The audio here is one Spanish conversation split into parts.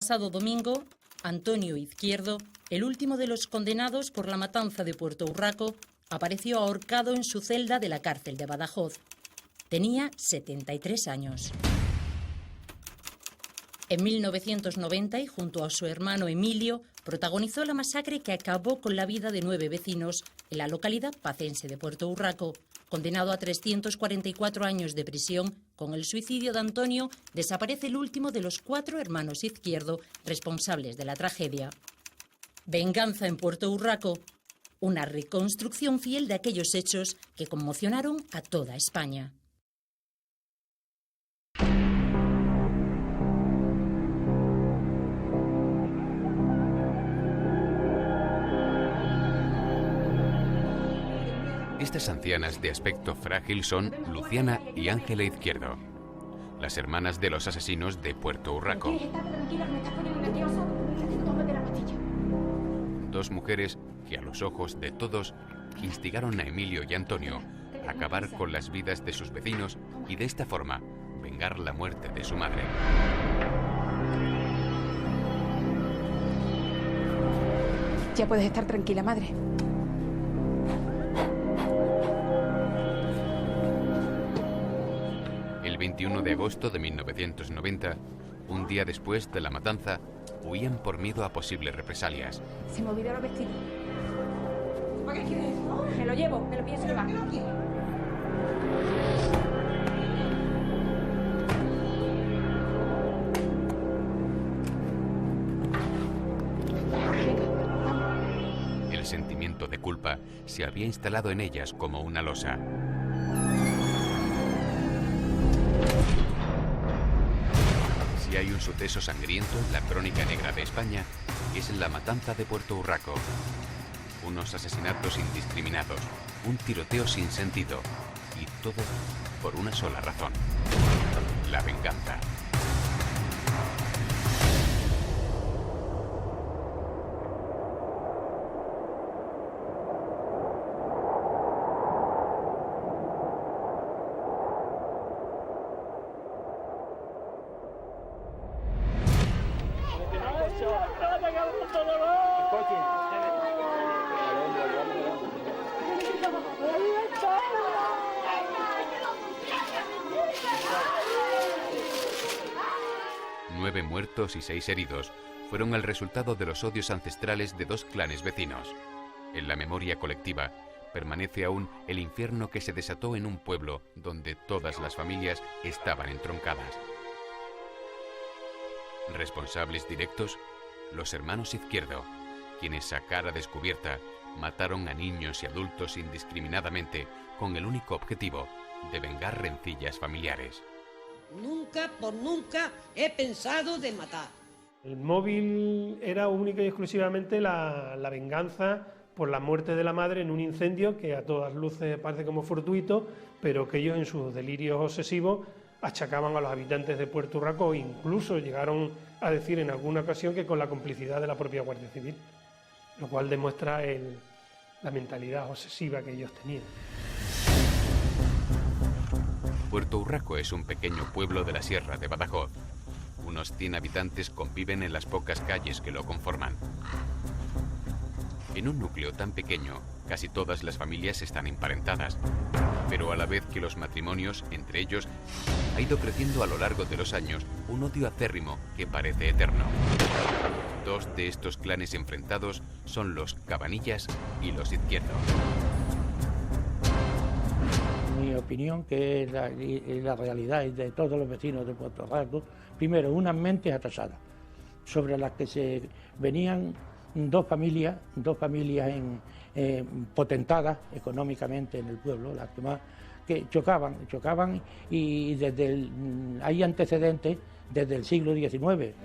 pasado domingo, Antonio Izquierdo, el último de los condenados por la matanza de Puerto Urraco, apareció ahorcado en su celda de la cárcel de Badajoz. Tenía 73 años. En 1990, y junto a su hermano Emilio, protagonizó la masacre que acabó con la vida de 9 vecinos en la localidad pacense de Puerto Urraco. Condenado a 344 años de prisión, con el suicidio de Antonio desaparece el último de los 4 hermanos Izquierdo responsables de la tragedia. Venganza en Puerto Urraco. Una reconstrucción fiel de aquellos hechos que conmocionaron a toda España. Estas ancianas de aspecto frágil son Luciana y Ángela Izquierdo, las hermanas de los asesinos de Puerto Urraco. Dos mujeres que a los ojos de todos instigaron a Emilio y Antonio a acabar con las vidas de sus vecinos y de esta forma vengar la muerte de su madre. Ya puedes estar tranquila, madre. El 21 de agosto de 1990, un día después de la matanza, huían por miedo a posibles represalias. Se me olvidaron los vestidos. ¿Para qué quieres? Me lo llevo, me lo pienso llevar. El sentimiento de culpa se había instalado en ellas como una losa. Si hay un suceso sangriento en la crónica negra de España, es la matanza de Puerto Urraco. Unos asesinatos indiscriminados, un tiroteo sin sentido, y todo por una sola razón: la venganza. Nueve muertos y 6 heridos fueron el resultado de los odios ancestrales de 2 clanes vecinos. En la memoria colectiva permanece aún el infierno que se desató en un pueblo donde todas las familias estaban entroncadas. Responsables directos, los hermanos Izquierdo, quienes a cara descubierta mataron a niños y adultos indiscriminadamente con el único objetivo de vengar rencillas familiares. Nunca, por nunca, he pensado de matar. El móvil era única y exclusivamente la venganza por la muerte de la madre en un incendio que a todas luces parece como fortuito, pero que ellos en sus delirios obsesivos achacaban a los habitantes de Puerto Urraco e incluso llegaron a decir en alguna ocasión que con la complicidad de la propia Guardia Civil, lo cual demuestra la mentalidad obsesiva que ellos tenían. Puerto Urraco es un pequeño pueblo de la Sierra de Badajoz. Unos 100 habitantes conviven en las pocas calles que lo conforman. En un núcleo tan pequeño, casi todas las familias están emparentadas, pero a la vez que los matrimonios, entre ellos, ha ido creciendo a lo largo de los años un odio acérrimo que parece eterno. 2 de estos clanes enfrentados son los Cabanillas y los Izquierdo. Mi opinión, que es la realidad de todos los vecinos de Puerto Urraco, primero, unas mentes atrasadas, sobre las que se venían dos familias potentadas económicamente en el pueblo, las que más que chocaban y hay antecedentes desde el siglo XIX.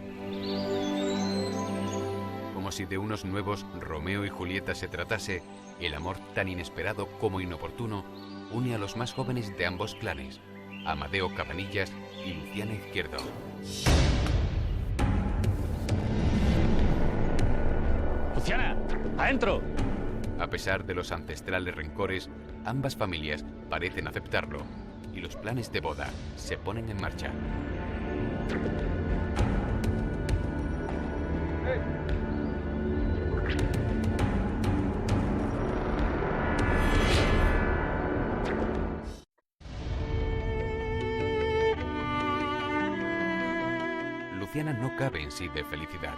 Como si de unos nuevos Romeo y Julieta se tratase, el amor tan inesperado como inoportuno une a los más jóvenes de ambos clanes, Amadeo Cabanillas y Luciana Izquierdo. ¡Luciana! ¡Adentro! A pesar de los ancestrales rencores, ambas familias parecen aceptarlo y los planes de boda se ponen en marcha. Luciana no cabe en sí de felicidad.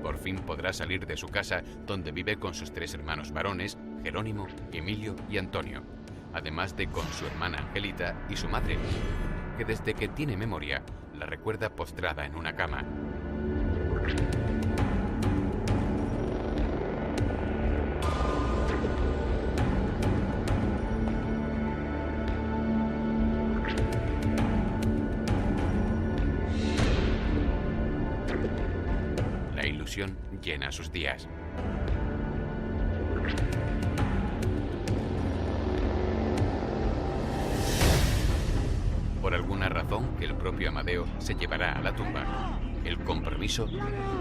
Por fin podrá salir de su casa, donde vive con sus 3 hermanos varones, Jerónimo, Emilio y Antonio, además de con su hermana Angelita y su madre, que desde que tiene memoria la recuerda postrada en una cama. La ilusión llena sus días. Por alguna razón que el propio Amadeo se llevará a la tumba, el compromiso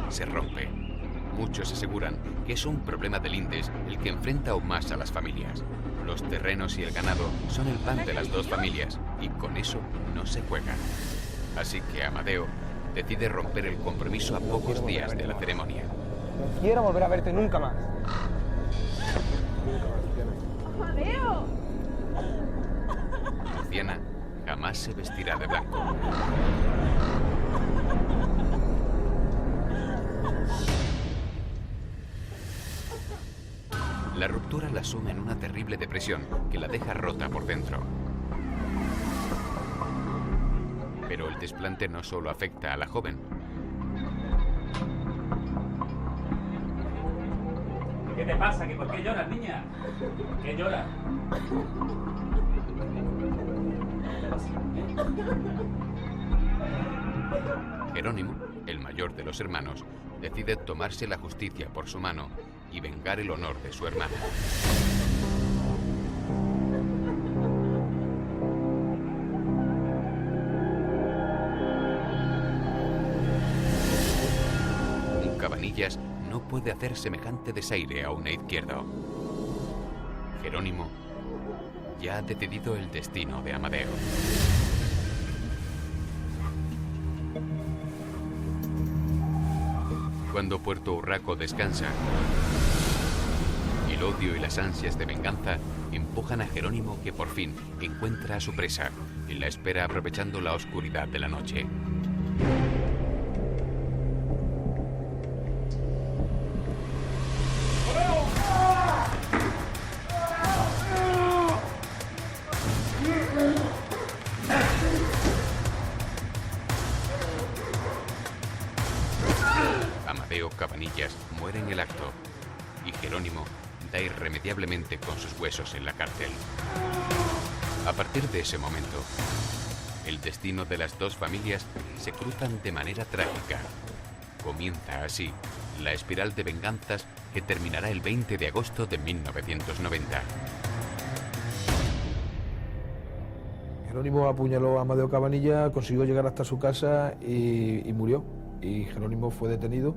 se rompe. Muchos aseguran que es un problema de lindes el que enfrenta aún más a las familias. Los terrenos y el ganado son el pan de las 2 familias y con eso no se juega. Así que Amadeo decide romper el compromiso a pocos días de la ceremonia. No quiero volver a verte nunca más. ¡Amadeo! Luciana jamás se vestirá de blanco. La ruptura la suma en una terrible depresión que la deja rota por dentro. Pero el desplante no solo afecta a la joven. ¿Qué te pasa? ¿Por qué lloras, niña? ¿Por qué lloras? Jerónimo, el mayor de los hermanos, decide tomarse la justicia por su mano y vengar el honor de su hermana. Un Cabanillas no puede hacer semejante desaire a una izquierda. Jerónimo ya ha decidido el destino de Amadeo. Cuando Puerto Urraco descansa, el odio y las ansias de venganza empujan a Jerónimo, que por fin encuentra a su presa y la espera aprovechando la oscuridad de la noche. Amadeo Cabanillas muere en el acto y Jerónimo da irremediablemente con sus huesos en la cárcel. A partir de ese momento, el destino de las 2 familias se cruzan de manera trágica. Comienza así la espiral de venganzas que terminará el 20 de agosto de 1990. Jerónimo apuñaló a Amadeo Cabanillas, consiguió llegar hasta su casa y murió. Y Jerónimo fue detenido.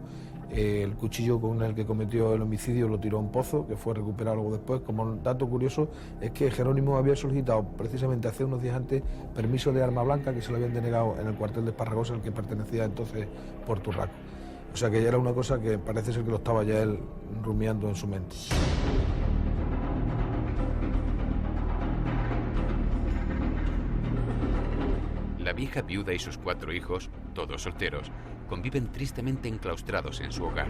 El cuchillo con el que cometió el homicidio lo tiró a un pozo, que fue recuperado luego después. Como dato curioso es que Jerónimo había solicitado precisamente hace unos días antes permiso de arma blanca, que se le habían denegado en el cuartel de Esparragosa, al que pertenecía entonces Puerto Urraco. O sea que ya era una cosa que parece ser que lo estaba ya él rumiando en su mente. La vieja viuda y sus 4 hijos, todos solteros, conviven tristemente enclaustrados en su hogar.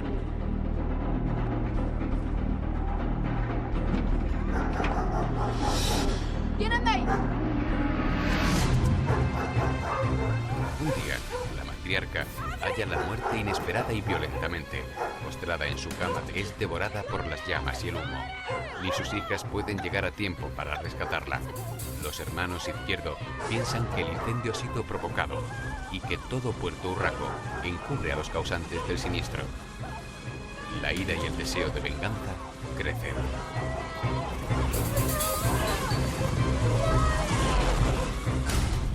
¿Quién andáis? Un día, la matriarca halla la muerte inesperada y violentamente. Postrada en su cama, es devorada por las llamas y el humo. Ni sus hijas pueden llegar a tiempo para rescatarla. Los hermanos Izquierdo piensan que el incendio ha sido provocado y que todo Puerto Urraco encubre a los causantes del siniestro. La ira y el deseo de venganza crecen.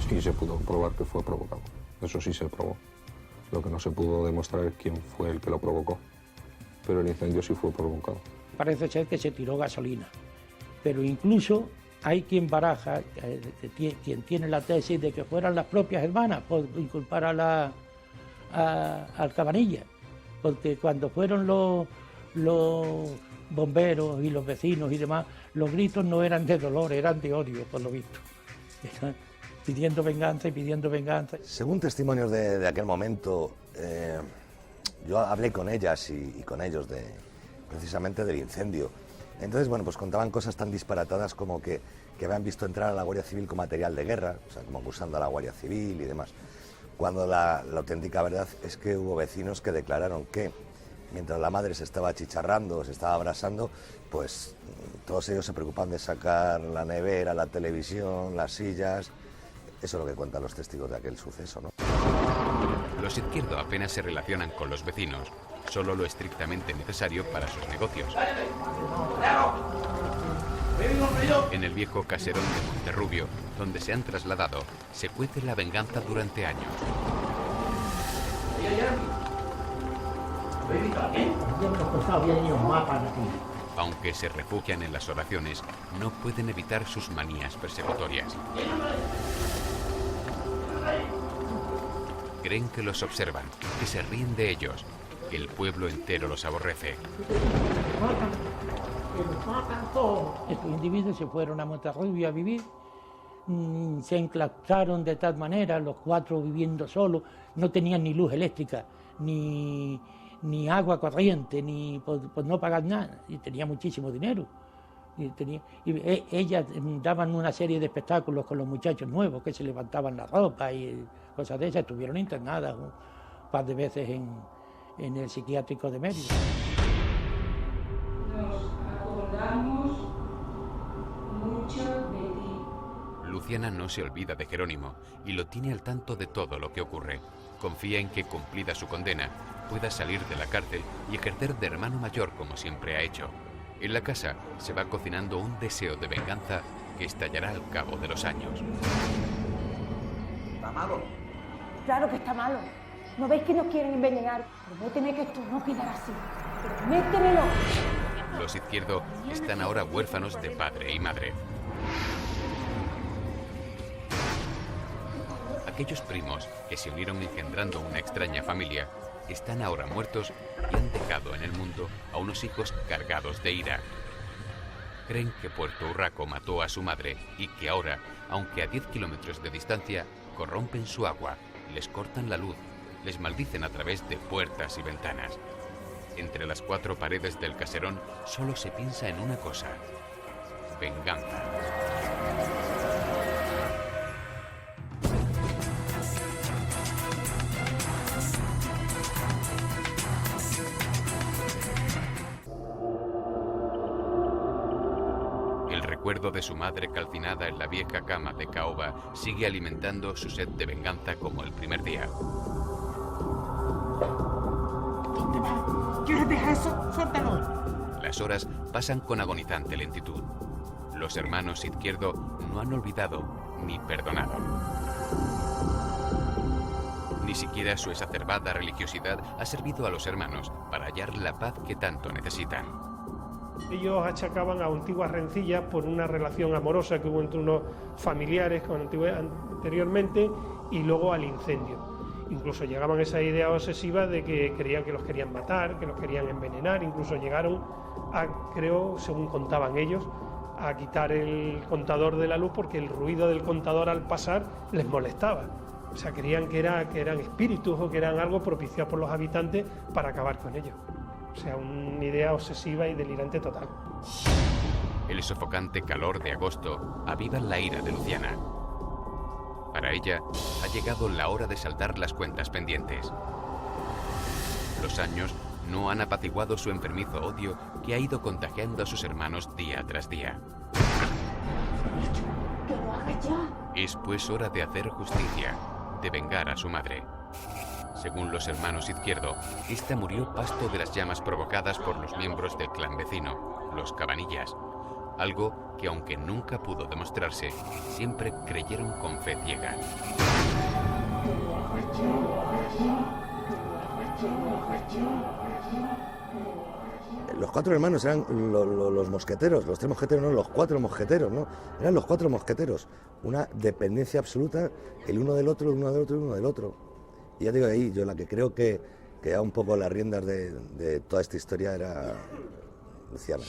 Sí se pudo probar que fue provocado, eso sí se probó. Lo que no se pudo demostrar es quién fue el que lo provocó, pero el incendio sí fue provocado. Parece ser que se tiró gasolina, pero incluso hay quien baraja, quien tiene la tesis de que fueran las propias hermanas por inculpar al Cabanillas, porque cuando fueron los bomberos y los vecinos y demás, los gritos no eran de dolor, eran de odio, por lo visto. Eran pidiendo venganza y pidiendo venganza. Según testimonios de aquel momento, yo hablé con ellas y con ellos precisamente del incendio. Entonces, bueno, pues contaban cosas tan disparatadas como que habían visto entrar a la Guardia Civil con material de guerra, o sea, como acusando a la Guardia Civil y demás. Cuando la auténtica verdad es que hubo vecinos que declararon que mientras la madre se estaba achicharrando, se estaba abrasando, pues todos ellos se preocupan de sacar la nevera, la televisión, las sillas. Eso es lo que cuentan los testigos de aquel suceso, ¿no? Los Izquierdo apenas se relacionan con los vecinos, solo lo estrictamente necesario para sus negocios. En el viejo caserón de Monterrubio, donde se han trasladado, se cuece la venganza durante años. Aunque se refugian en las oraciones, no pueden evitar sus manías persecutorias. Creen que los observan, que se ríen de ellos, que el pueblo entero los aborrece. Estos individuos se fueron a Monterrubio a vivir, se enclaustraron de tal manera, los 4 viviendo solos, no tenían ni luz eléctrica, ni agua corriente, ni por no pagar nada, y tenía muchísimo dinero. Ellas daban una serie de espectáculos con los muchachos nuevos que se levantaban la ropa y cosas de esas. Estuvieron internadas un par de veces en el psiquiátrico de Mérida. Nos acordamos mucho de ti. Luciana no se olvida de Jerónimo y lo tiene al tanto de todo lo que ocurre. Confía en que, cumplida su condena, pueda salir de la cárcel y ejercer de hermano mayor como siempre ha hecho. En la casa se va cocinando un deseo de venganza que estallará al cabo de los años. ¿Está malo? Claro que está malo. ¿No veis que nos quieren envenenar? Prométeme que esto no quedará así. Prométemelo. Los Izquierdo están ahora huérfanos de padre y madre. Aquellos primos que se unieron engendrando una extraña familia están ahora muertos y han dejado en el mundo a unos hijos cargados de ira. Creen que Puerto Urraco mató a su madre y que ahora, aunque a 10 kilómetros de distancia, corrompen su agua, les cortan la luz, les maldicen a través de puertas y ventanas. Entre las 4 paredes del caserón solo se piensa en una cosa: venganza. El recuerdo de su madre calcinada en la vieja cama de caoba sigue alimentando su sed de venganza como el primer día. ¿Dónde vas? ¿Quieres dejar eso? ¡Suéltalo! Las horas pasan con agonizante lentitud. Los hermanos Izquierdo no han olvidado ni perdonado. Ni siquiera su exacerbada religiosidad ha servido a los hermanos para hallar la paz que tanto necesitan. Ellos achacaban a antiguas rencillas por una relación amorosa que hubo entre unos familiares anteriormente y luego al incendio. Incluso llegaban a esa idea obsesiva de que creían que los querían matar, que los querían envenenar. Incluso llegaron a, creo, según contaban ellos, a quitar el contador de la luz porque el ruido del contador al pasar les molestaba. O sea, creían que eran espíritus o que eran algo propiciado por los habitantes para acabar con ellos. O sea, una idea obsesiva y delirante total. El sofocante calor de agosto aviva la ira de Luciana. Para ella, ha llegado la hora de saldar las cuentas pendientes. Los años no han apaciguado su enfermizo odio que ha ido contagiando a sus hermanos día tras día. Es pues hora de hacer justicia, de vengar a su madre. Según los hermanos Izquierdo, esta murió pasto de las llamas provocadas por los miembros del clan vecino, los Cabanillas. Algo que, aunque nunca pudo demostrarse, siempre creyeron con fe ciega. Los 4 hermanos eran los mosqueteros, los 3 mosqueteros, no, los 4 mosqueteros, ¿no? Eran los 4 mosqueteros. Una dependencia absoluta, el uno del otro, el uno del otro, el uno del otro. Y ya digo, ahí yo la que creo que da un poco las riendas de toda esta historia era Luciana.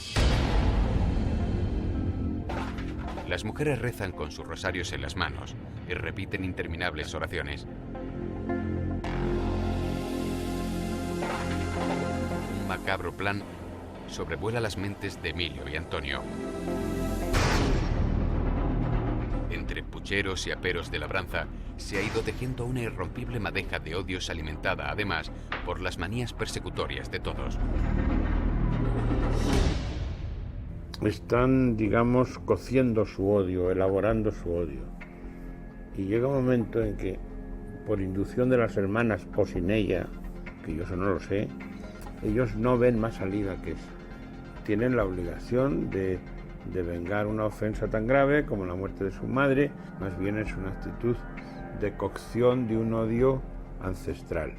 Las mujeres rezan con sus rosarios en las manos y repiten interminables oraciones. Un macabro plan sobrevuela las mentes de Emilio y Antonio. Entre pucheros y aperos de labranza se ha ido tejiendo una irrompible madeja de odios alimentada, además, por las manías persecutorias de todos. Están, digamos, cociendo su odio, elaborando su odio. Y llega un momento en que, por inducción de las hermanas o sin ella, que yo eso no lo sé, ellos no ven más salida que eso. Tienen la obligación de vengar una ofensa tan grave como la muerte de su madre, más bien es una actitud de cocción de un odio ancestral.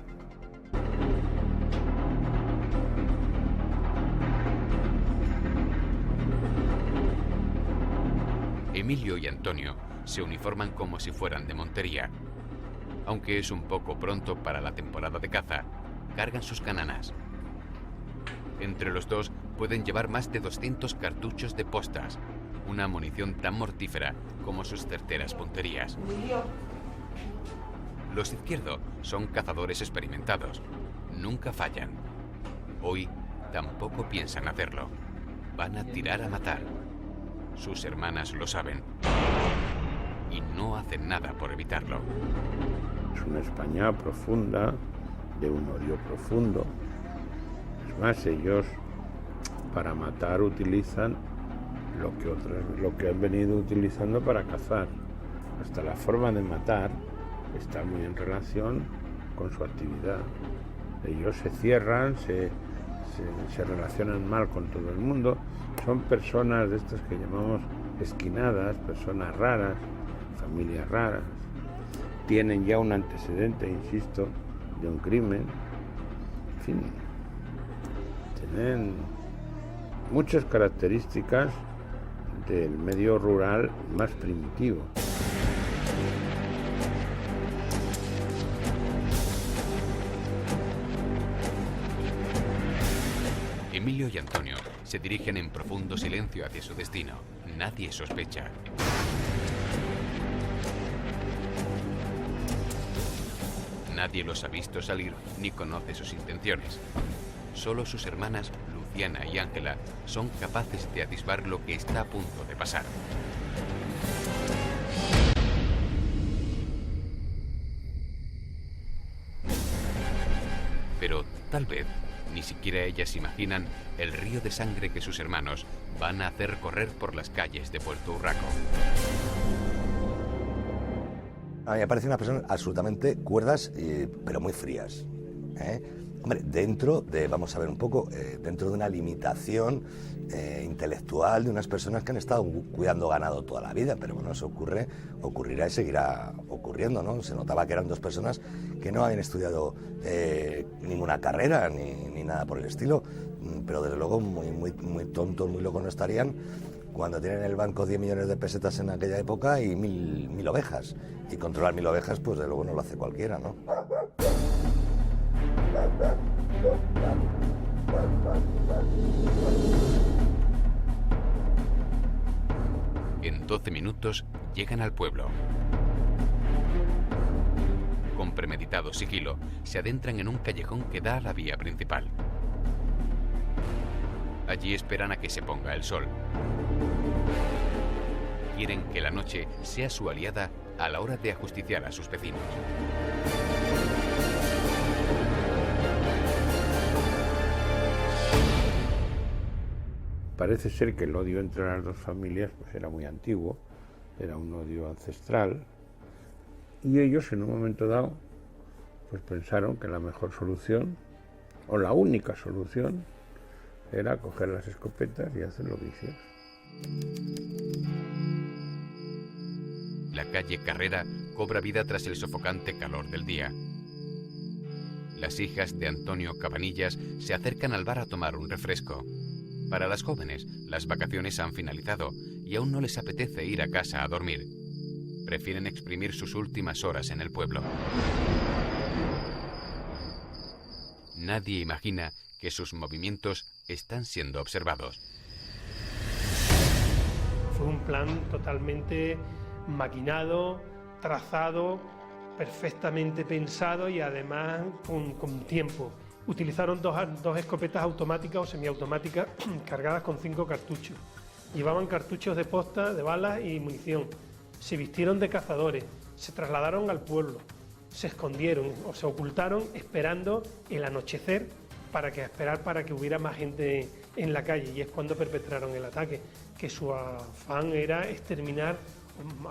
Emilio y Antonio se uniforman como si fueran de montería. Aunque es un poco pronto para la temporada de caza, cargan sus cananas. Entre los dos pueden llevar más de 200 cartuchos de postas, una munición tan mortífera como sus certeras punterías. Los Izquierdo son cazadores experimentados, nunca fallan. Hoy tampoco piensan hacerlo. Van a tirar a matar. Sus hermanas lo saben y no hacen nada por evitarlo. Es una España profunda, de un odio profundo. Es más, ellos para matar utilizan lo que han venido utilizando para cazar. Hasta la forma de matar está muy en relación con su actividad. Ellos se cierran, se relacionan mal con todo el mundo. Son personas de estas que llamamos esquinadas, personas raras, familias raras. Tienen ya un antecedente, insisto, de un crimen. En fin, tienen muchas características del medio rural más primitivo. Emilio y Antonio se dirigen en profundo silencio hacia su destino. Nadie sospecha. Nadie los ha visto salir ni conoce sus intenciones. Solo sus hermanas, Luciana y Ángela, son capaces de atisbar lo que está a punto de pasar. Pero tal vez ni siquiera ellas imaginan el río de sangre que sus hermanos van a hacer correr por las calles de Puerto Urraco. A mí me parecen unas personas absolutamente cuerdas, pero muy frías. Hombre, dentro de, vamos a ver un poco, dentro de una limitación intelectual de unas personas que han estado cuidando ganado toda la vida, pero bueno, eso ocurrirá y seguirá ocurriendo, ¿no? Se notaba que eran dos personas que no habían estudiado ninguna carrera ni nada por el estilo, pero desde luego muy tontos, muy locos no estarían cuando tienen en el banco 10 millones de pesetas en aquella época y mil ovejas. Y controlar 1000 ovejas, pues de luego no lo hace cualquiera, ¿no? En 12 minutos llegan al pueblo. Con premeditado sigilo, se adentran en un callejón que da a la vía principal. Allí esperan a que se ponga el sol. Quieren que la noche sea su aliada a la hora de ajusticiar a sus vecinos. Parece ser que el odio entre las dos familias pues era muy antiguo, era un odio ancestral, y ellos en un momento dado pues pensaron que la mejor solución, o la única solución, era coger las escopetas y hacer lo que hicieron. La calle Carrera cobra vida tras el sofocante calor del día. Las hijas de Antonio Cabanillas se acercan al bar a tomar un refresco. Para las jóvenes, las vacaciones han finalizado y aún no les apetece ir a casa a dormir. Prefieren exprimir sus últimas horas en el pueblo. Nadie imagina que sus movimientos están siendo observados. Fue un plan totalmente maquinado, trazado, perfectamente pensado y además con tiempo. Utilizaron dos escopetas automáticas o semiautomáticas cargadas con 5 cartuchos. Llevaban cartuchos de posta, de balas y munición. Se vistieron de cazadores, se trasladaron al pueblo, se escondieron o se ocultaron esperando el anochecer para que hubiera más gente en la calle, y es cuando perpetraron el ataque, que su afán era exterminar,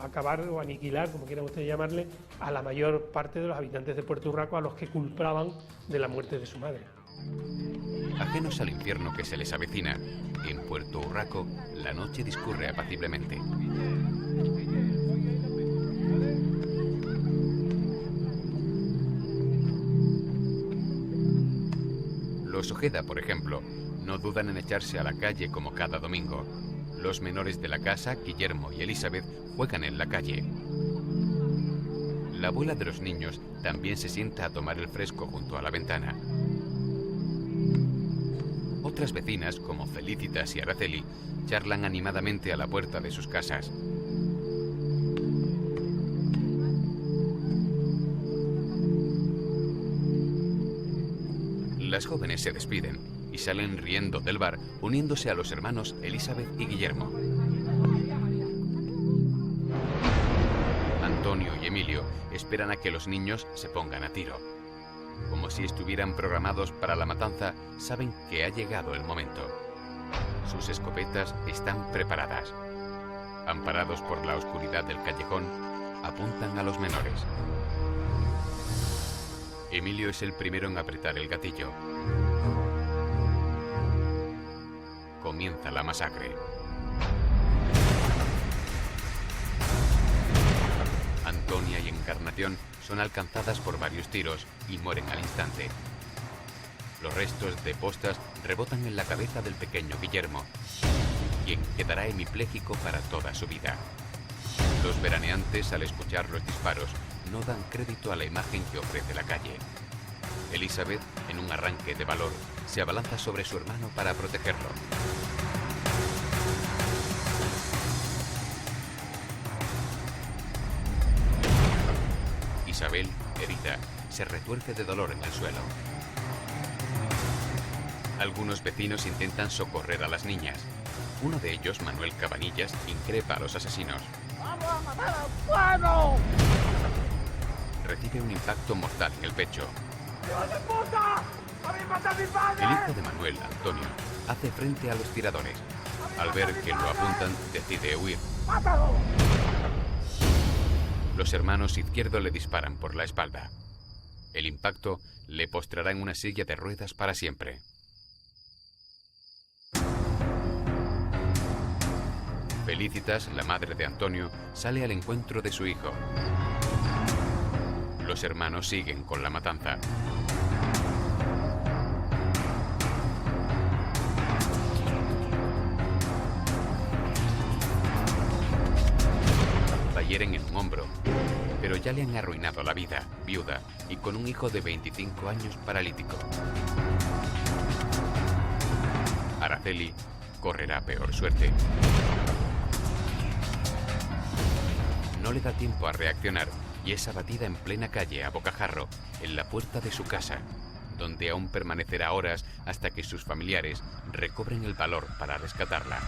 acabar o aniquilar, como quieran ustedes llamarle, a la mayor parte de los habitantes de Puerto Urraco, a los que culpaban de la muerte de su madre. Ajenos al infierno que se les avecina, en Puerto Urraco la noche discurre apaciblemente. Los Ojeda, por ejemplo, no dudan en echarse a la calle como cada domingo. Los menores de la casa, Guillermo y Elizabeth, juegan en la calle. La abuela de los niños también se sienta a tomar el fresco junto a la ventana. Otras vecinas, como Felicitas y Araceli, charlan animadamente a la puerta de sus casas. Las jóvenes se despiden y salen riendo del bar, uniéndose a los hermanos Elizabeth y Guillermo. Antonio y Emilio esperan a que los niños se pongan a tiro. Como si estuvieran programados para la matanza, saben que ha llegado el momento. Sus escopetas están preparadas. Amparados por la oscuridad del callejón, apuntan a los menores. Emilio es el primero en apretar el gatillo. Comienza la masacre. Antonia y Encarnación son alcanzadas por varios tiros y mueren al instante. Los restos de postas rebotan en la cabeza del pequeño Guillermo, quien quedará hemipléjico para toda su vida. Los veraneantes, al escuchar los disparos, no dan crédito a la imagen que ofrece la calle. Elizabeth, en un arranque de valor, se abalanza sobre su hermano para protegerlo. Isabel, herida, se retuerce de dolor en el suelo. Algunos vecinos intentan socorrer a las niñas. Uno de ellos, Manuel Cabanillas, increpa a los asesinos. ¡Vamos a matar al pueblo! Recibe un impacto mortal en el pecho. ¡Hijo de puta! ¡Habéis matado a mi padre! El hijo de Manuel, Antonio, hace frente a los tiradores. Al ver que lo apuntan, decide huir. ¡Mátalo! Los hermanos Izquierdo le disparan por la espalda. El impacto le postrará en una silla de ruedas para siempre. Felicitas, la madre de Antonio, sale al encuentro de su hijo. Los hermanos siguen con la matanza. La hieren en un hombro, pero ya le han arruinado la vida, viuda y con un hijo de 25 años paralítico. Araceli correrá peor suerte. No le da tiempo a reaccionar y es abatida en plena calle a bocajarro, en la puerta de su casa, donde aún permanecerá horas hasta que sus familiares recobren el valor para rescatarla.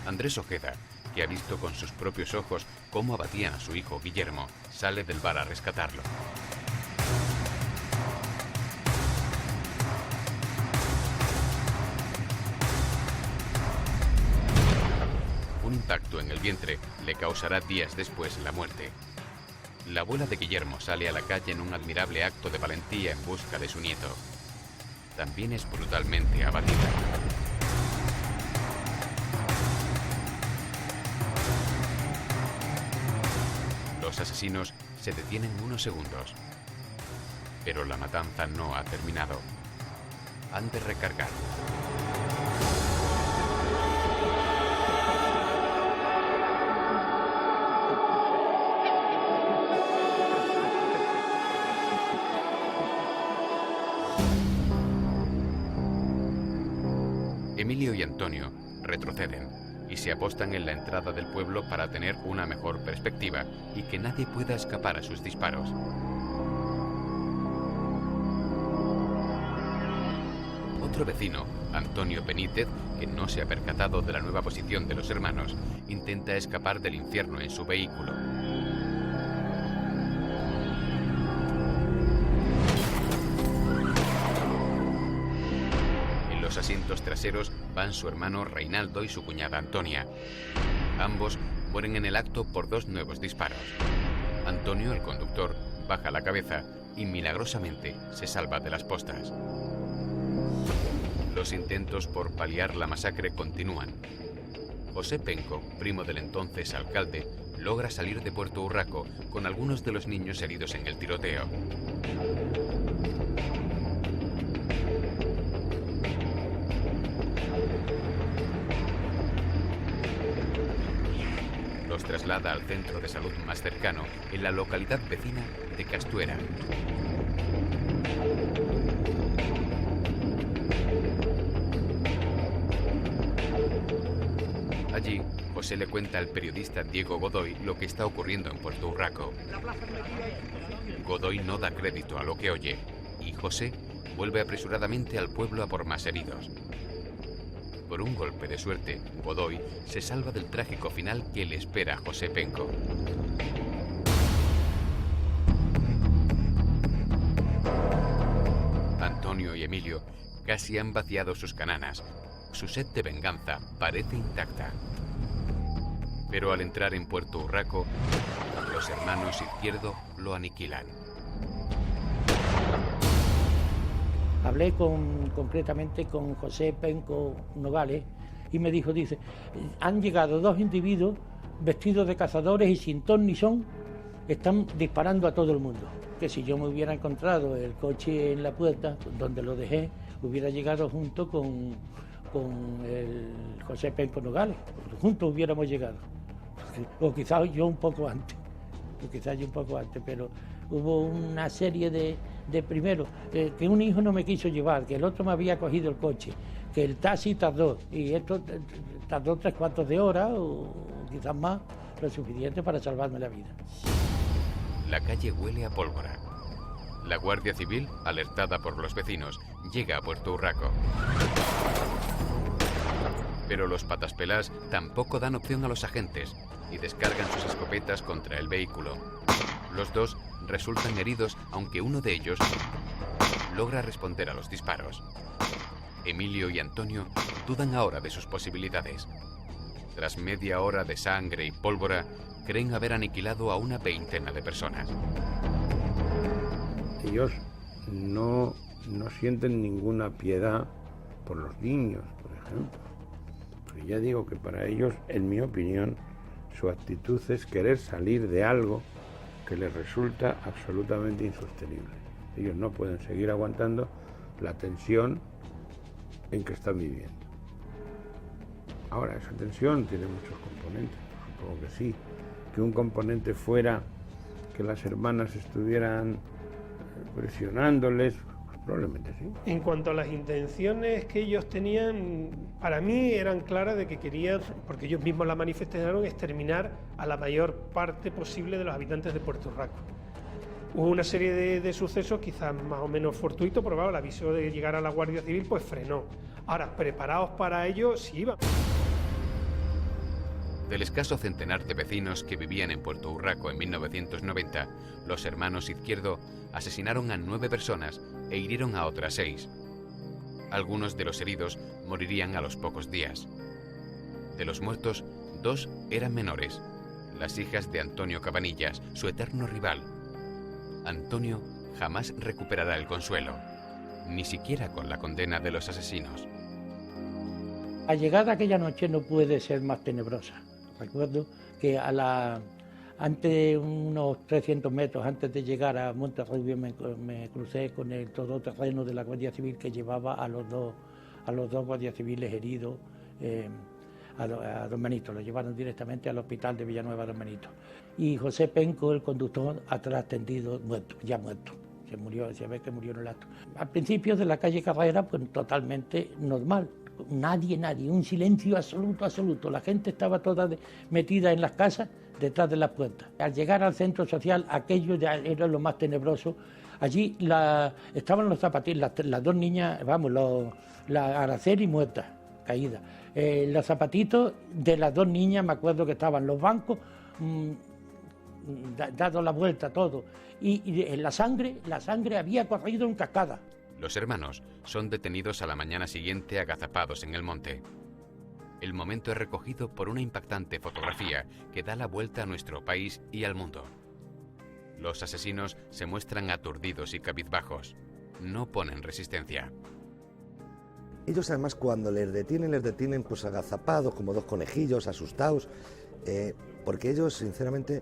Andrés Ojeda, que ha visto con sus propios ojos cómo abatían a su hijo Guillermo, sale del bar a rescatarlo. Un impacto en el vientre le causará días después la muerte. La abuela de Guillermo sale a la calle en un admirable acto de valentía en busca de su nieto. También es brutalmente abatida. Los asesinos se detienen unos segundos. Pero la matanza no ha terminado. Han de recargar. Emilio y Antonio retroceden y se apostan en la entrada del pueblo para tener una mejor perspectiva y que nadie pueda escapar a sus disparos. Otro vecino, Antonio Benítez, que no se ha percatado de la nueva posición de los hermanos, intenta escapar del infierno en su vehículo. En los asientos traseros van su hermano Reinaldo y su cuñada Antonia. Ambos mueren en el acto por 2 nuevos disparos. Antonio, el conductor, baja la cabeza y milagrosamente se salva de las postas. Los intentos por paliar la masacre continúan. José Penco, primo del entonces alcalde, logra salir de Puerto Urraco con algunos de los niños heridos en el tiroteo. Los traslada al centro de salud más cercano, en la localidad vecina de Castuera. Allí, José le cuenta al periodista Diego Godoy lo que está ocurriendo en Puerto Urraco. Godoy no da crédito a lo que oye y José vuelve apresuradamente al pueblo a por más heridos. Por un golpe de suerte, Godoy se salva del trágico final que le espera a José Penco. Antonio y Emilio casi han vaciado sus cananas. Su sed de venganza parece intacta. Pero al entrar en Puerto Urraco, los hermanos Izquierdo lo aniquilan. Hablé concretamente con José Penco Nogales y me dijo, han llegado 2 individuos vestidos de cazadores y sin ton ni son, están disparando a todo el mundo. Que si yo me hubiera encontrado el coche en la puerta, donde lo dejé, hubiera llegado junto con el José Penco Nogales, juntos hubiéramos llegado. O quizás yo un poco antes, pero hubo una serie de primero, que un hijo no me quiso llevar, que el otro me había cogido el coche, que el taxi tardó, y esto tardó 3/4 de hora o quizás más, lo suficiente para salvarme la vida. La calle huele a pólvora. La Guardia Civil, alertada por los vecinos, llega a Puerto Urraco. Pero los pataspelás tampoco dan opción a los agentes y descargan sus escopetas contra el vehículo. Los 2 resultan heridos, aunque uno de ellos logra responder a los disparos. Emilio y Antonio dudan ahora de sus posibilidades. Tras media hora de sangre y pólvora, creen haber aniquilado a una 20 de personas. Ellos no sienten ninguna piedad por los niños, por ejemplo. Porque ya digo que para ellos, en mi opinión, su actitud es querer salir de algo que les resulta absolutamente insostenible. Ellos no pueden seguir aguantando la tensión en que están viviendo. Ahora, esa tensión tiene muchos componentes, supongo que sí. Que un componente fuera que las hermanas estuvieran presionándoles, pues probablemente sí. En cuanto a las intenciones que ellos tenían, para mí eran claras de que querían, porque ellos mismos la manifestaron, exterminar a la mayor parte posible de los habitantes de Puerto Urraco. Hubo una serie de sucesos quizás más o menos fortuitos, pero claro, el aviso de llegar a la Guardia Civil pues frenó. Ahora, preparados para ello, sí iban. Del escaso centenar de vecinos que vivían en Puerto Urraco en 1990, los hermanos Izquierdo asesinaron a 9 personas e hirieron a otras 6. Algunos de los heridos morirían a los pocos días. De los muertos, 2 eran menores, las hijas de Antonio Cabanillas, su eterno rival. Antonio jamás recuperará el consuelo, ni siquiera con la condena de los asesinos. La llegada aquella noche no puede ser más tenebrosa. Recuerdo que antes, unos 300 metros antes de llegar a Monterrubio, me crucé con el todoterreno de la Guardia Civil que llevaba a los dos guardias civiles heridos a Don Benito. Lo llevaron directamente al hospital de Villanueva Don Benito. Y José Penco, el conductor, atrás tendido, ya muerto. Se ve que murió en el acto. Al principio de la calle Carrera, pues totalmente normal, nadie, un silencio absoluto. La gente estaba toda metida en las casas, detrás de las puertas. Al llegar al centro social, aquello ya era lo más tenebroso. Allí estaban los zapatillos, las dos niñas, la Araceli muerta, caída. Los zapatitos de las dos niñas, me acuerdo que estaban los bancos, dado la vuelta todo. Y la sangre había corrido en cascada. Los hermanos son detenidos a la mañana siguiente agazapados en el monte. El momento es recogido por una impactante fotografía que da la vuelta a nuestro país y al mundo. Los asesinos se muestran aturdidos y cabizbajos. No ponen resistencia. Ellos además cuando les detienen pues agazapados, como dos conejillos, asustados, porque ellos sinceramente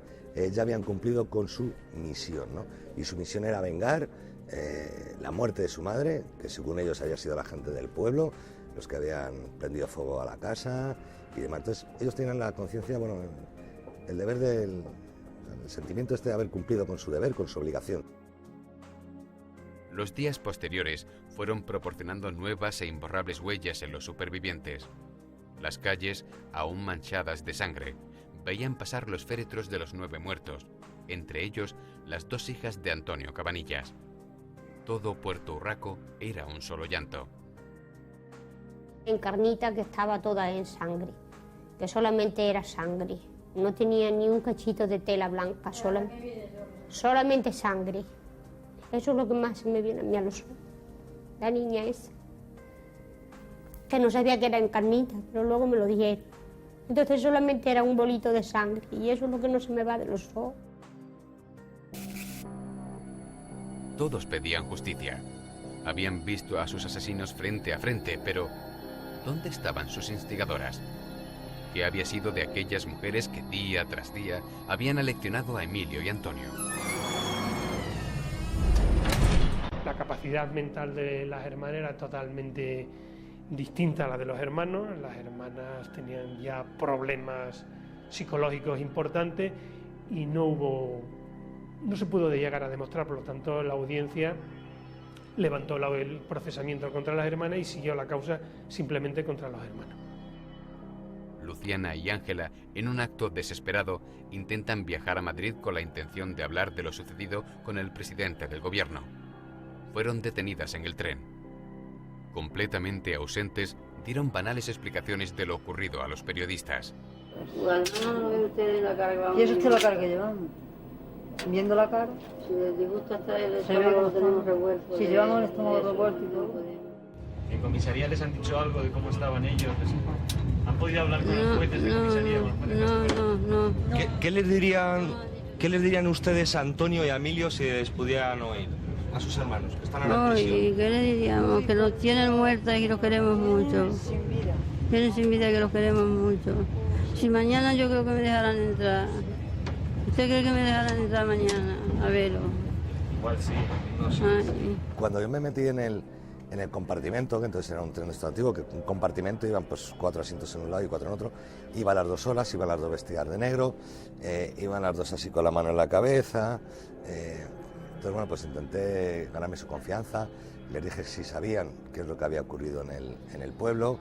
ya habían cumplido con su misión, ¿no? Y su misión era vengar la muerte de su madre, que según ellos había sido la gente del pueblo, los que habían prendido fuego a la casa y demás. Entonces ellos tenían la conciencia, bueno, el deber el sentimiento de haber cumplido con su deber, con su obligación. Los días posteriores fueron proporcionando nuevas e imborrables huellas en los supervivientes. Las calles, aún manchadas de sangre, veían pasar los féretros de los 9 muertos, entre ellos las 2 hijas de Antonio Cabanillas. Todo Puerto Urraco era un solo llanto. Encarnita que estaba toda en sangre, que solamente era sangre, no tenía ni un cachito de tela blanca, solamente sangre. Eso es lo que más me viene a mí a los ojos. La niña esa, que no sabía que era Encarnita, pero luego me lo dijeron. Entonces solamente era un bolito de sangre y eso es lo que no se me va de los ojos. Todos pedían justicia. Habían visto a sus asesinos frente a frente, pero ¿dónde estaban sus instigadoras? ¿Qué había sido de aquellas mujeres que día tras día habían aleccionado a Emilio y Antonio? La capacidad mental de las hermanas era totalmente distinta a la de los hermanos. Las hermanas tenían ya problemas psicológicos importantes y no se pudo llegar a demostrar, por lo tanto la audiencia levantó el procesamiento contra las hermanas y siguió la causa simplemente contra los hermanos. Luciana y Ángela, en un acto desesperado, intentan viajar a Madrid con la intención de hablar de lo sucedido con el presidente del gobierno. Fueron detenidas en el tren. Completamente ausentes, dieron banales explicaciones de lo ocurrido a los periodistas. Bueno, no ve usted la cara que vamos. ¿Y es usted la cara que llevamos? Viendo la cara. Si les disgusta hasta el estómago lo tenemos revuelto. Si llevamos el estómago revuelto y todo. ¿En comisaría les han dicho algo de cómo estaban ellos? ¿Han podido hablar con los jueces de comisaría? No. ¿Qué les dirían ustedes a Antonio y a Emilio si les pudieran oír? A sus hermanos, que están en la prisión. ¿Y qué le diríamos? Que nos tienen muertos y que los queremos mucho. Tienen sin vida que los queremos mucho. Si mañana yo creo que me dejarán entrar. ¿Usted cree que me dejarán entrar mañana? A verlo. Igual sí. No sé. Cuando yo me metí en el compartimento, que entonces era un tren extractivo, que un compartimento iban pues 4 asientos en un lado y 4 en otro, iban las 2 solas, iban las 2 vestidas de negro, iban las 2 así con la mano en la cabeza. Entonces, bueno, pues intenté ganarme su confianza, les dije si sabían qué es lo que había ocurrido en el pueblo,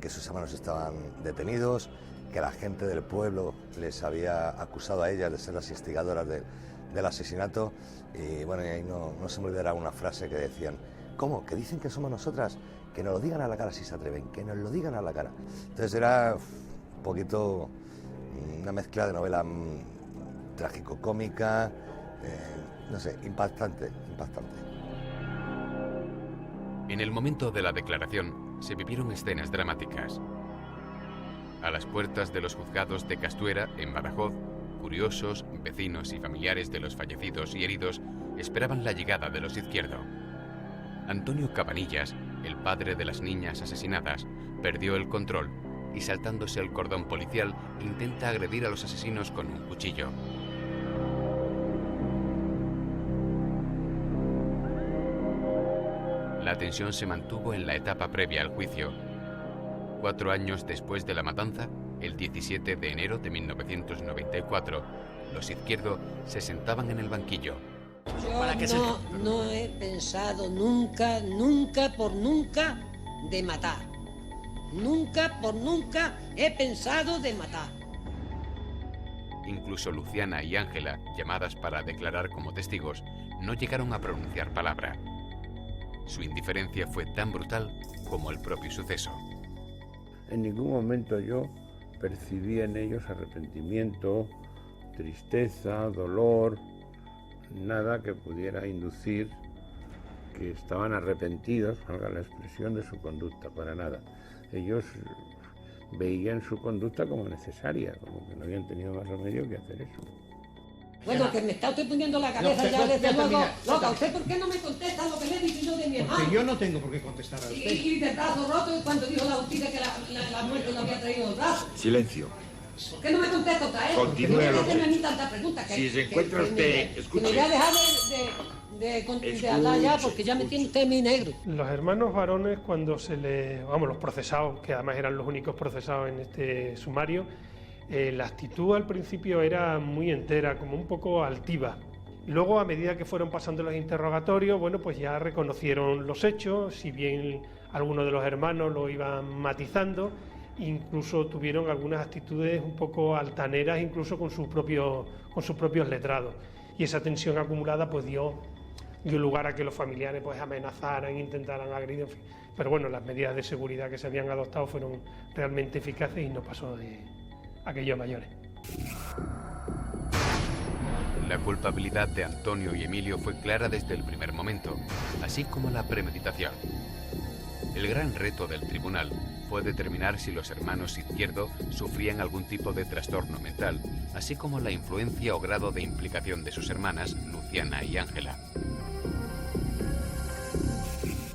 que sus hermanos estaban detenidos, que la gente del pueblo les había acusado a ellas de ser las instigadoras del asesinato, y bueno, y ahí no se me olvidará una frase que decían: ¿cómo? ¿Que dicen que somos nosotras? Que nos lo digan a la cara si se atreven, que nos lo digan a la cara. Entonces era un poquito una mezcla de novela trágico-cómica, no sé, impactante. En el momento de la declaración se vivieron escenas dramáticas. A las puertas de los juzgados de Castuera, en Badajoz, curiosos, vecinos y familiares de los fallecidos y heridos esperaban la llegada de los Izquierdo. Antonio Cabanillas, el padre de las niñas asesinadas, perdió el control y, saltándose el cordón policial, intenta agredir a los asesinos con un cuchillo. La tensión se mantuvo en la etapa previa al juicio. 4 años después de la matanza, el 17 de enero de 1994, los Izquierdo se sentaban en el banquillo. Yo no he pensado nunca de matar. Nunca, por nunca, he pensado de matar. Incluso Luciana y Ángela, llamadas para declarar como testigos, no llegaron a pronunciar palabra. Su indiferencia fue tan brutal como el propio suceso. En ningún momento yo percibí en ellos arrepentimiento, tristeza, dolor, nada que pudiera inducir que estaban arrepentidos, valga la expresión, de su conducta, para nada. Ellos veían su conducta como necesaria, como que no habían tenido más remedio que hacer eso. Bueno, que me está usted poniendo la cabeza No, ya desde luego. mira, Loca, ¿usted por qué no me contesta lo que le he dicho yo de mi hermano? Porque yo no tengo por qué contestar a usted. Y de brazo roto cuando dijo la justicia que la muerte lo había traído el brazo. Silencio. ¿Por qué no me contesta otra vez? Continúe, Porque no me López. hacen a mí tantas preguntas. Si se encuentra usted, escuche. Que me voy a dejar de hablar ya porque ya me tiene usted muy negro. Los hermanos varones, cuando los procesados, que además eran los únicos procesados en este sumario, la actitud al principio era muy entera, como un poco altiva. Luego, a medida que fueron pasando los interrogatorios, bueno, pues ya reconocieron los hechos, si bien algunos de los hermanos lo iban matizando, incluso tuvieron algunas actitudes un poco altaneras, incluso con sus propios letrados. Y esa tensión acumulada pues dio lugar a que los familiares pues amenazaran, intentaran agredir, en fin. Pero bueno, las medidas de seguridad que se habían adoptado fueron realmente eficaces y no pasó de aquello mayores. La culpabilidad de Antonio y Emilio fue clara desde el primer momento, así como la premeditación. El gran reto del tribunal fue determinar si los hermanos Izquierdo sufrían algún tipo de trastorno mental, así como la influencia o grado de implicación de sus hermanas, Luciana y Ángela.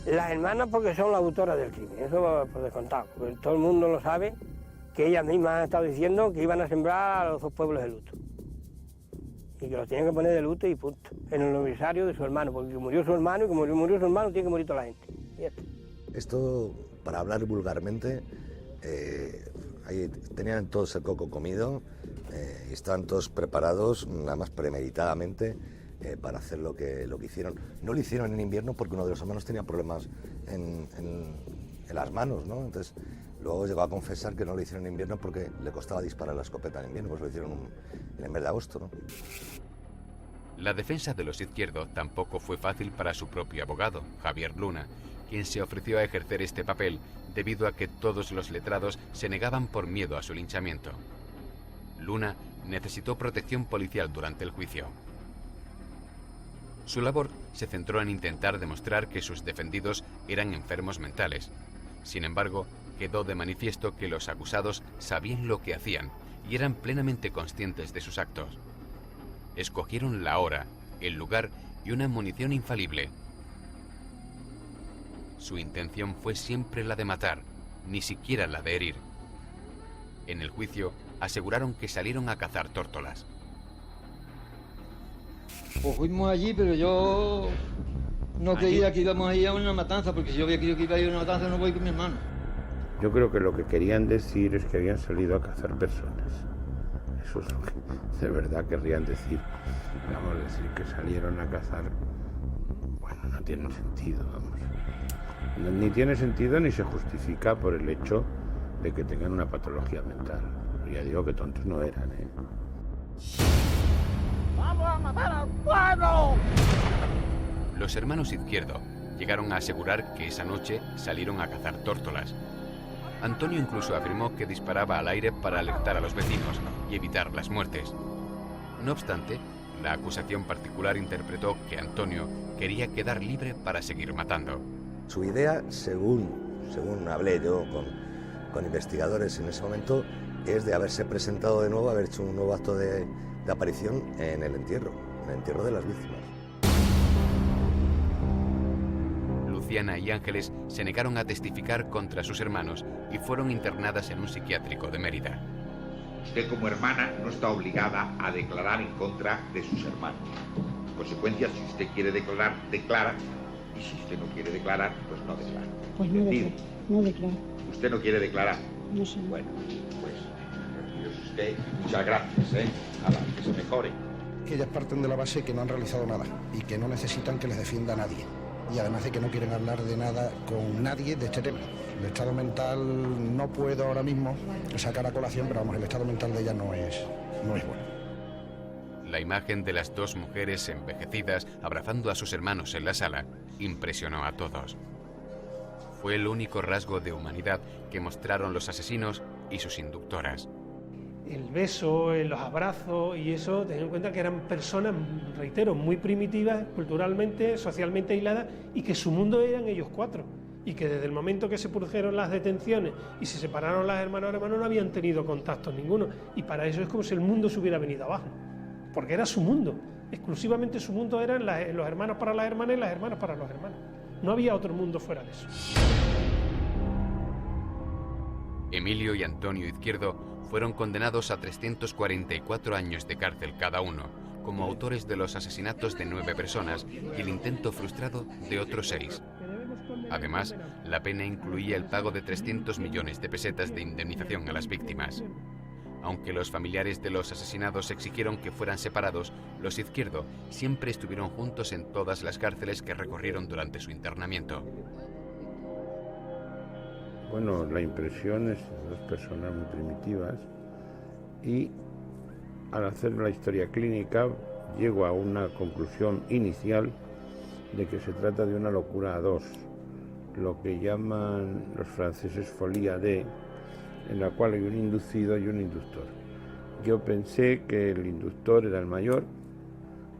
Las hermanas porque son las autoras del crimen, eso por descontado, porque todo el mundo lo sabe, que ellas mismas han estado diciendo que iban a sembrar a los dos pueblos de luto. Y que los tienen que poner de luto y punto, en el aniversario de su hermano, porque murió su hermano y como murió su hermano tiene que morir toda la gente. Y esto. Esto, para hablar vulgarmente, tenían todos el coco comido y estaban todos preparados, nada más premeditadamente, para hacer lo que hicieron. No lo hicieron en invierno porque uno de los hermanos tenía problemas en las manos, ¿no? Entonces, luego llegó a confesar que no lo hicieron en invierno porque le costaba disparar la escopeta en invierno, pues lo hicieron en el mes de agosto, ¿no? La defensa de los Izquierdo tampoco fue fácil para su propio abogado, Javier Luna, quien se ofreció a ejercer este papel debido a que todos los letrados se negaban por miedo a su linchamiento. Luna necesitó protección policial durante el juicio. Su labor se centró en intentar demostrar que sus defendidos eran enfermos mentales. Sin embargo, quedó de manifiesto que los acusados sabían lo que hacían y eran plenamente conscientes de sus actos. Escogieron la hora, el lugar y una munición infalible. Su intención fue siempre la de matar, ni siquiera la de herir. En el juicio aseguraron que salieron a cazar tórtolas. Pues fuimos allí, pero yo no creía que íbamos a ir a una matanza, porque si yo había querido que iba a ir a una matanza no voy con mi hermano. Yo creo que lo que querían decir es que habían salido a cazar personas. Eso es lo que de verdad querrían decir. Vamos a decir que salieron a cazar, bueno, no tiene sentido, vamos. Ni tiene sentido ni se justifica por el hecho de que tengan una patología mental. Ya digo que tontos no eran, ¿eh? ¡Vamos a matar al pueblo! Los hermanos Izquierdo llegaron a asegurar que esa noche salieron a cazar tórtolas. Antonio incluso afirmó que disparaba al aire para alertar a los vecinos y evitar las muertes. No obstante, la acusación particular interpretó que Antonio quería quedar libre para seguir matando. Su idea, según hablé yo con investigadores en ese momento, es de haberse presentado de nuevo, haber hecho un nuevo acto de aparición en el entierro de las víctimas. Luciana y Ángeles se negaron a testificar contra sus hermanos y fueron internadas en un psiquiátrico de Mérida. Usted como hermana no está obligada a declarar en contra de sus hermanos. En consecuencia, si usted quiere declarar, declara, y si usted no quiere declarar, pues no declara. Pues no declaro. ¿Usted no quiere declarar? No sé. Bueno, pues retírese usted y muchas gracias, a la que se mejore. Que ellas parten de la base que no han realizado nada y que no necesitan que les defienda nadie. y además de que no quieren hablar de nada con nadie de este tema. El estado mental no puedo ahora mismo sacar a colación, pero vamos, el estado mental de ella no es bueno. La imagen de las dos mujeres envejecidas abrazando a sus hermanos en la sala impresionó a todos. Fue el único rasgo de humanidad que mostraron los asesinos y sus inductoras. El beso, los abrazos y eso, ten en cuenta que eran personas, reitero, muy primitivas, culturalmente, socialmente aisladas, y que su mundo eran ellos cuatro. Y que desde el momento que se produjeron las detenciones y se separaron las hermanas no habían tenido contacto ninguno. Y para eso es como si el mundo se hubiera venido abajo. Porque era su mundo. Exclusivamente su mundo eran los hermanos para las hermanas y las hermanas para los hermanos. No había otro mundo fuera de eso. Emilio y Antonio Izquierdo fueron condenados a 344 años de cárcel cada uno, como autores de los asesinatos de 9 personas y el intento frustrado de otros 6. Además, la pena incluía el pago de 300 millones de pesetas de indemnización a las víctimas. Aunque los familiares de los asesinados exigieron que fueran separados, los Izquierdo siempre estuvieron juntos en todas las cárceles que recorrieron durante su internamiento. Bueno, la impresión es de dos personas muy primitivas y al hacer la historia clínica llego a una conclusión inicial de que se trata de una locura a dos, lo que llaman los franceses folie à deux, en la cual hay un inducido y un inductor. Yo pensé que el inductor era el mayor,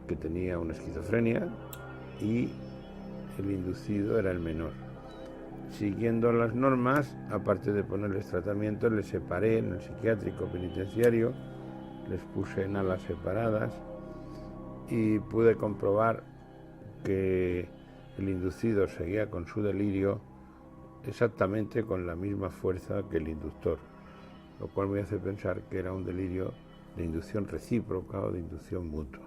que tenía una esquizofrenia, y el inducido era el menor. Siguiendo las normas, aparte de ponerles tratamiento, les separé en el psiquiátrico penitenciario, les puse en alas separadas y pude comprobar que el inducido seguía con su delirio exactamente con la misma fuerza que el inductor, lo cual me hace pensar que era un delirio de inducción recíproca o de inducción mutua.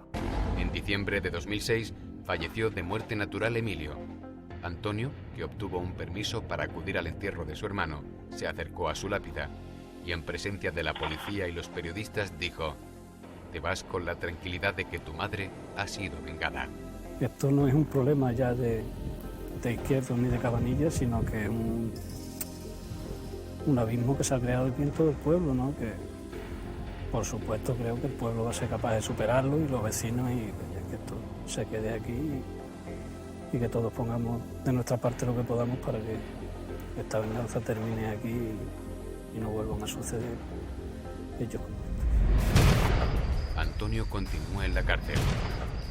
En diciembre de 2006 falleció de muerte natural Emilio. Antonio, que obtuvo un permiso para acudir al entierro de su hermano, se acercó a su lápida y en presencia de la policía y los periodistas dijo: «Te vas con la tranquilidad de que tu madre ha sido vengada». Esto no es un problema ya de Izquierdo ni de Cabanillas, sino que es un abismo que se ha creado aquí en todo el pueblo, ¿no? Que por supuesto creo que el pueblo va a ser capaz de superarlo y los vecinos, y que esto se quede aquí y que todos pongamos de nuestra parte lo que podamos para que esta venganza termine aquí y no vuelvan a suceder hechos como estos. Antonio continúa en la cárcel.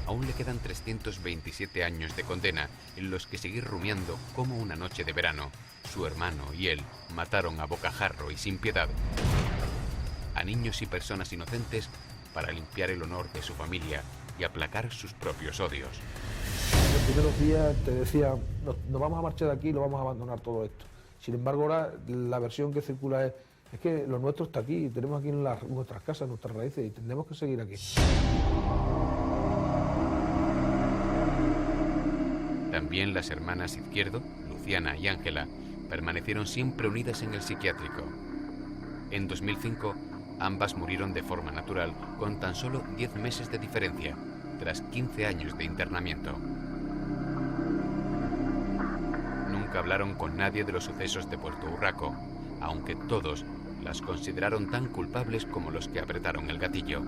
Aún le quedan 327 años de condena en los que seguir rumiando cómo una noche de verano su hermano y él mataron a bocajarro y sin piedad a niños y personas inocentes para limpiar el honor de su familia y aplacar sus propios odios. En los primeros días te decía, nos vamos a marchar de aquí y lo vamos a abandonar todo esto. Sin embargo, ahora la versión que circula es que lo nuestro está aquí, tenemos aquí nuestras casas, nuestras raíces y tenemos que seguir aquí. También las hermanas Izquierdo, Luciana y Ángela, permanecieron siempre unidas en el psiquiátrico. En 2005, ambas murieron de forma natural con tan solo 10 meses de diferencia, tras 15 años de internamiento. Nunca hablaron con nadie de los sucesos de Puerto Urraco, aunque todos las consideraron tan culpables como los que apretaron el gatillo.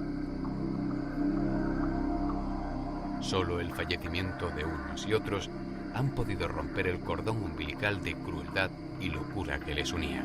Solo el fallecimiento de unos y otros han podido romper el cordón umbilical de crueldad y locura que les unía.